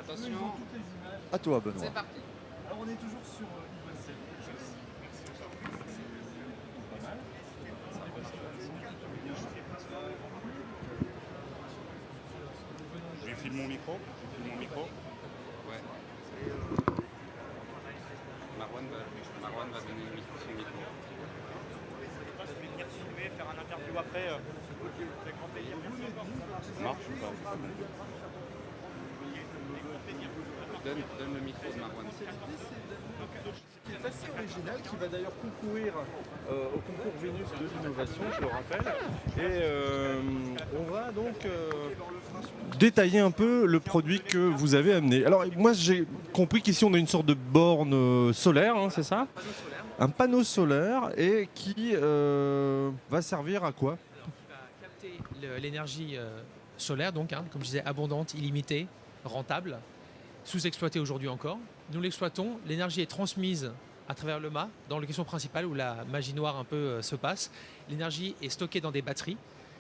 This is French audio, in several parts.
Attention, À toi, Benoît. c'est parti. Alors on est toujours sur Ibocel. Pas mal. Je file mon micro. Ouais. Marwan va donner son micro. Je vais venir filmer, faire un interview après. Avec grand plaisir. Ça marche ou pas? Donne le micro de Marwan. C'est assez original qui va d'ailleurs concourir au concours Vénus de l'innovation, je le rappelle. Et on va donc détailler un peu le produit que vous avez amené. Alors moi j'ai compris qu'ici on a une sorte de borne solaire, hein, c'est ça? Un panneau solaire et qui va servir à quoi? Qui va capter l'énergie solaire, donc, hein, comme je disais, abondante, illimitée, rentable, sous-exploitée aujourd'hui encore. Nous l'exploitons, l'énergie est transmise à travers le mât, dans le caisson principal où la magie noire un peu se passe. L'énergie est stockée dans des batteries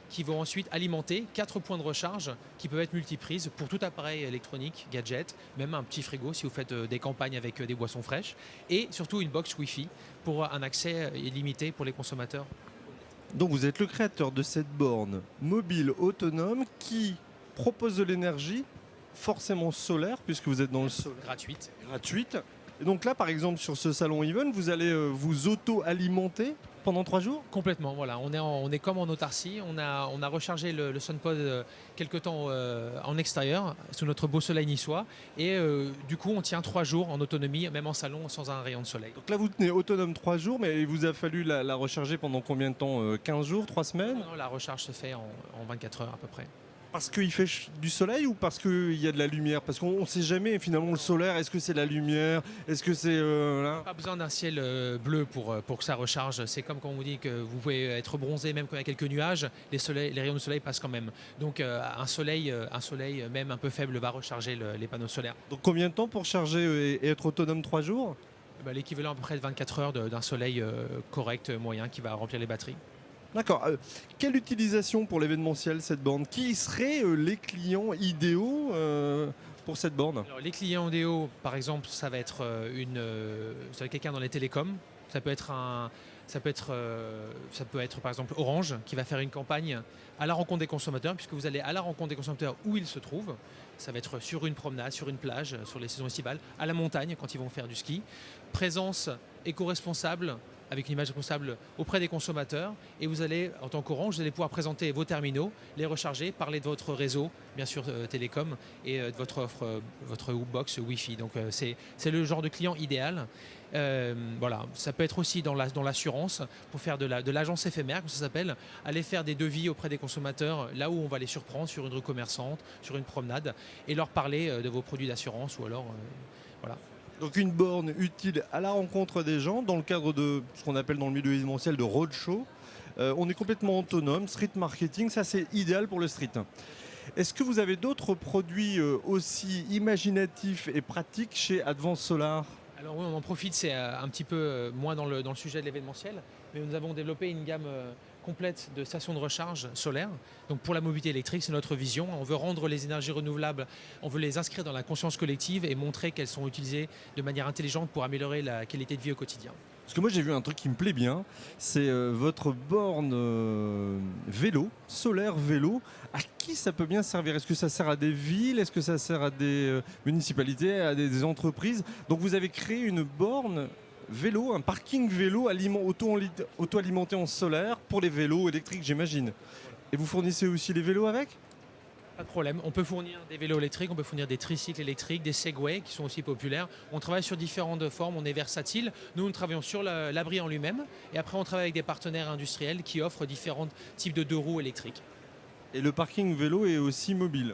qui vont ensuite alimenter 4 points de recharge qui peuvent être multiprises pour tout appareil électronique, gadget, même un petit frigo si vous faites des campagnes avec des boissons fraîches, et surtout une box Wi-Fi pour un accès illimité pour les consommateurs. Donc vous êtes le créateur de cette borne mobile autonome qui propose de l'énergie forcément solaire puisque vous êtes dans le solaire. Gratuite. Et donc là par exemple sur ce salon Even, vous allez vous auto-alimenter pendant 3 jours? Complètement, voilà. On est comme en autarcie. On a rechargé le SunPod quelque temps en extérieur, sous notre beau soleil niçois. Et du coup, on tient 3 jours en autonomie, même en salon, sans un rayon de soleil. Donc là vous tenez autonome 3 jours, mais il vous a fallu la recharger pendant combien de temps? 15 jours, 3 semaines? Non, la recharge se fait en 24 heures à peu près. Parce qu'il fait du soleil ou parce qu'il y a de la lumière? Parce qu'on ne sait jamais finalement le solaire, est-ce que c'est la lumière? Est-ce que c'est... là Pas besoin d'un ciel bleu pour que ça recharge. C'est comme quand on vous dit que vous pouvez être bronzé même quand il y a quelques nuages, les rayons du soleil passent quand même. Donc un soleil même un peu faible va recharger les panneaux solaires. Donc combien de temps pour charger et être autonome 3 jours? L'équivalent à peu près de 24 heures d'un soleil correct, moyen, qui va remplir les batteries. D'accord. Quelle utilisation pour l'événementiel cette borne? Qui seraient les clients idéaux pour cette borne? Alors, les clients idéaux, par exemple, ça va être quelqu'un dans les télécoms. Ça peut être par exemple Orange qui va faire une campagne à la rencontre des consommateurs, puisque vous allez à la rencontre des consommateurs où ils se trouvent. Ça va être sur une promenade, sur une plage, sur les saisons estivales, à la montagne quand ils vont faire du ski. Présence éco-responsable, avec une image responsable auprès des consommateurs. Et vous allez, en tant qu'Orange, vous allez pouvoir présenter vos terminaux, les recharger, parler de votre réseau, bien sûr télécom, et de votre offre, votre box Wi-Fi. Donc c'est le genre de client idéal. Voilà, ça peut être aussi dans l'assurance, pour faire de l'agence éphémère, comme ça s'appelle, aller faire des devis auprès des consommateurs, là où on va les surprendre sur une rue commerçante, sur une promenade, et leur parler de vos produits d'assurance, ou alors voilà. Donc une borne utile à la rencontre des gens dans le cadre de ce qu'on appelle dans le milieu événementiel de roadshow. On est complètement autonome, street marketing, ça c'est idéal pour le street. Est-ce que vous avez d'autres produits aussi imaginatifs et pratiques chez Advance Solar? Alors oui, on en profite, c'est un petit peu moins dans le sujet de l'événementiel, mais nous avons développé une gamme complète de stations de recharge solaire. Donc pour la mobilité électrique, c'est notre vision. On veut rendre les énergies renouvelables, on veut les inscrire dans la conscience collective et montrer qu'elles sont utilisées de manière intelligente pour améliorer la qualité de vie au quotidien. Parce que moi j'ai vu un truc qui me plaît bien, c'est votre borne vélo, solaire vélo. À qui ça peut bien servir? Est-ce que ça sert à des villes? Est-ce que ça sert à des municipalités, à des entreprises? Donc vous avez créé une borne vélo, un parking vélo auto-alimenté en solaire pour les vélos électriques, j'imagine. Et vous fournissez aussi les vélos avec? Pas de problème, on peut fournir des vélos électriques, on peut fournir des tricycles électriques, des Segway qui sont aussi populaires. On travaille sur différentes formes, on est versatile. Nous travaillons sur l'abri en lui-même et après on travaille avec des partenaires industriels qui offrent différents types de 2 roues électriques. Et le parking vélo est aussi mobile?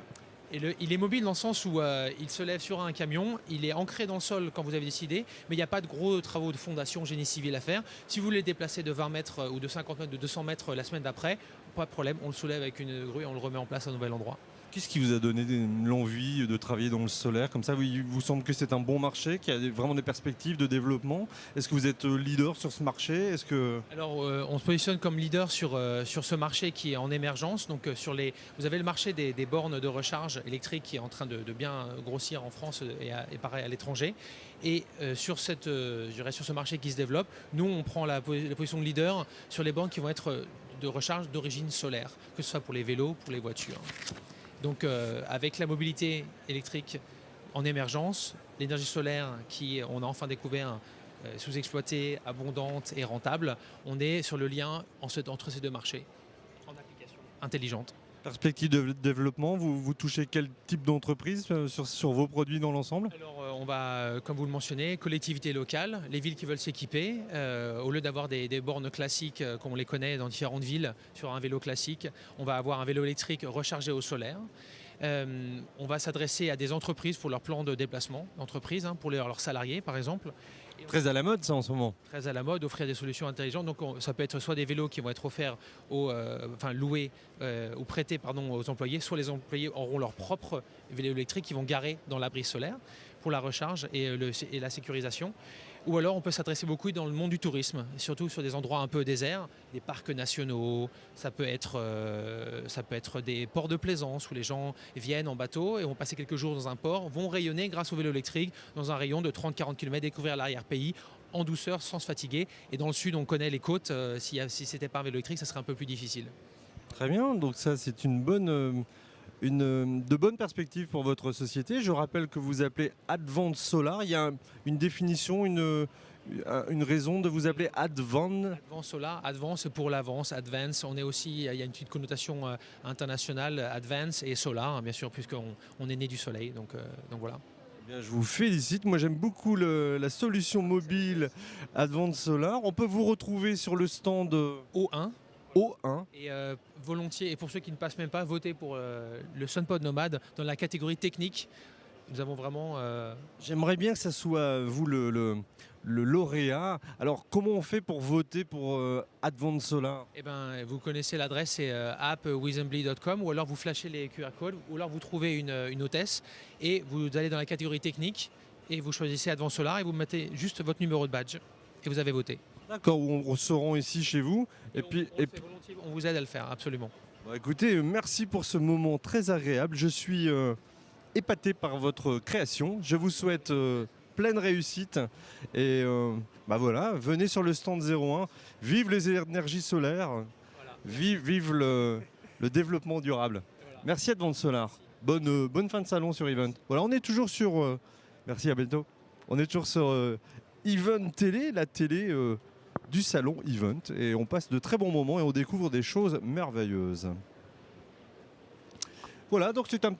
Il est mobile dans le sens où il se lève sur un camion, il est ancré dans le sol quand vous avez décidé, mais il n'y a pas de gros travaux de fondation génie civil à faire. Si vous voulez le déplacer de 20 mètres ou de 50 mètres, de 200 mètres la semaine d'après, pas de problème, on le soulève avec une grue et on le remet en place à un nouvel endroit. Qu'est-ce qui vous a donné l'envie de travailler dans le solaire comme ça? Il vous semble que c'est un bon marché, qu'il y a vraiment des perspectives de développement? Est-ce que vous êtes leader sur ce marché? Est-ce que... Alors, on se positionne comme leader sur ce marché qui est en émergence. Donc, vous avez le marché des bornes de recharge électrique qui est en train de bien grossir en France et pareil à l'étranger. Et sur ce marché qui se développe, nous, on prend la position de leader sur les bornes qui vont être de recharge d'origine solaire, que ce soit pour les vélos, pour les voitures. Donc, avec la mobilité électrique en émergence, l'énergie solaire on a enfin découvert sous-exploitée, abondante et rentable, on est sur le lien entre ces deux marchés en application intelligente. Perspective de développement, vous touchez quel type d'entreprise sur vos produits dans l'ensemble? Alors on va, comme vous le mentionnez, collectivités locales, les villes qui veulent s'équiper, au lieu d'avoir des bornes classiques comme on les connaît dans différentes villes sur un vélo classique, on va avoir un vélo électrique rechargé au solaire. On va s'adresser à des entreprises pour leur plan de déplacement d'entreprise, pour leurs salariés par exemple. Très à la mode ça en ce moment. Très à la mode, offrir des solutions intelligentes. Donc ça peut être soit des vélos qui vont être offerts, loués ou prêtés aux employés, soit les employés auront leur propre vélo électrique qui vont garer dans l'abri solaire pour la recharge et la sécurisation. Ou alors on peut s'adresser beaucoup dans le monde du tourisme, surtout sur des endroits un peu déserts, des parcs nationaux, ça peut être des ports de plaisance où les gens viennent en bateau et vont passer quelques jours dans un port, vont rayonner grâce au vélo électrique dans un rayon de 30-40 km, découvrir l'arrière-pays en douceur, sans se fatiguer. Et dans le sud, on connaît les côtes, si c'était pas un vélo électrique, ça serait un peu plus difficile. Très bien, donc ça c'est de bonnes perspectives pour votre société. Je rappelle que vous appelez Advance Solar. Il y a une définition, une raison de vous appeler Advance. Advance Solar, Advance pour l'avance, Advance. Il y a une petite connotation internationale, Advance et Solar, bien sûr, puisqu'on est né du soleil. Donc voilà. Eh bien, je vous félicite. Moi, j'aime beaucoup la solution mobile Advance Solar. On peut vous retrouver sur le stand O1. O1. Et volontiers, et pour ceux qui ne passent même pas, votez pour le Sunpod Nomade dans la catégorie technique. Nous avons vraiment... J'aimerais bien que ça soit vous le lauréat. Alors, comment on fait pour voter pour Advance Solar? Eh ben, vous connaissez l'adresse, c'est app.wizenbly.com, ou alors vous flashez les QR codes, ou alors vous trouvez une hôtesse et vous allez dans la catégorie technique et vous choisissez Advance Solar et vous mettez juste votre numéro de badge et vous avez voté. D'accord, on se rend ici chez vous. On vous aide à le faire, absolument. Bon, écoutez, merci pour ce moment très agréable. Je suis épaté par votre création. Je vous souhaite pleine réussite. Et voilà, venez sur le stand 01. Vive les énergies solaires. Voilà. Vive le développement durable. Voilà. Merci Advance Solar. Bonne fin de salon sur Event. Voilà, on est toujours sur... merci, à bientôt. On est toujours sur Event Télé, la télé... du salon Event, et on passe de très bons moments et on découvre des choses merveilleuses. Voilà, donc c'est un